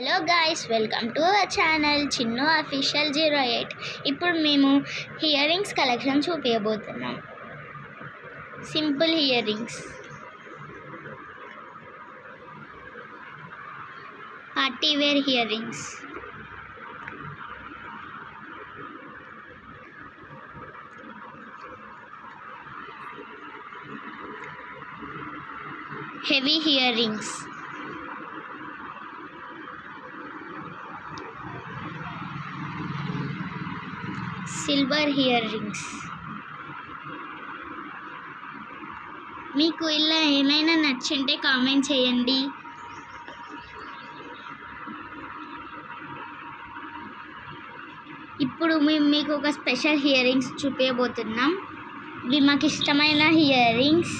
Hello guys, welcome to our channel Chinnu official 08. ఇప్పుడు మేము ear rings collection చూపించబోతున్నాం. Simple ear rings, party wear ear rings, heavy ear rings, silver ear rings. మీకు ఇలా ఏమైనా నచ్చింటే comment చేయండి. ఇప్పుడు మేము మీకు ఒక స్పెషల్ ఇయర్ రింగ్స్ చూపించబోతున్నాం. ఇవి మాకు ఇష్టమైన ఇయర్ రింగ్స్.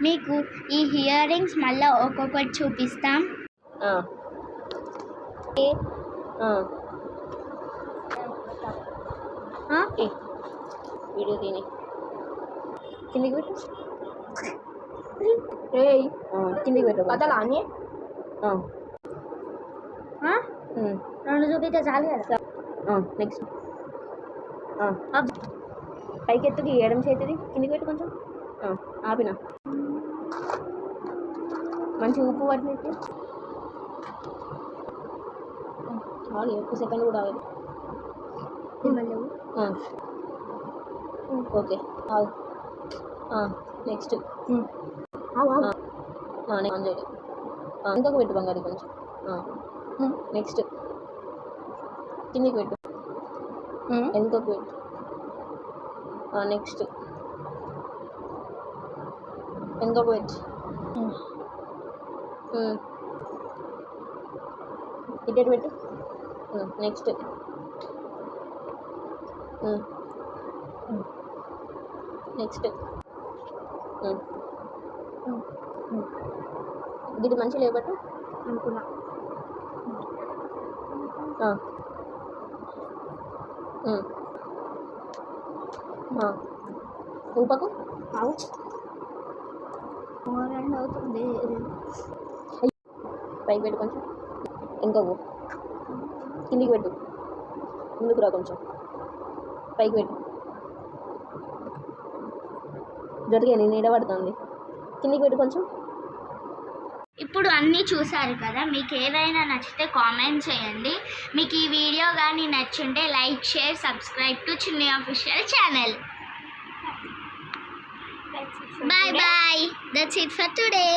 మీకు ఈ ఇయర్ రింగ్స్ మళ్ళీ ఒక్కొక్కటి చూపిస్తాం. వీడియో తిని కిందికి పెట్టు, కిందికి పెట్టు కథలా అని రెండు చూపితే చాలు కదా. నెక్స్ట్ పైకి ఎత్తుకి ఎడం చేతిది కిందికి పెట్టు, కొంచెం ఆపిన మంచి ఉప్పు పట్టిన చాలు, ఎక్కువ సెకండ్ కూడా ఆగదు. ఓకే, నెక్స్ట్ ఆన్ చేయలేదు. ఇంకొక పెట్టు బంగారు కొంచెం. నెక్స్ట్ కిందికి పెట్టు, ఇంకొక పెట్టు. నెక్స్ట్ ఇంకొక పెట్టు. ఇటు పెట్టు. నెక్స్ట్ నెక్స్ట్ ఇది మంచి లేబట్టు అనుకున్నా. ఊపకు అవుతుంది. పైకి పెట్టు కొంచెం, ఇంకొక కిందికి పెట్టు, ముందుకు రా కొంచెం, పైకి పెట్టు. జరిగా నేను నిలబడుతుంది, కిందికి పెట్టు కొంచెం. ఇప్పుడు అన్నీ చూసారు కదా, మీకు ఏదైనా నచ్చితే కామెంట్ చేయండి. మీకు ఈ వీడియో కానీ నచ్చుంటే లైక్, షేర్, సబ్స్క్రైబ్ టు చిన్ని official channel. Bye bye. That's it for today.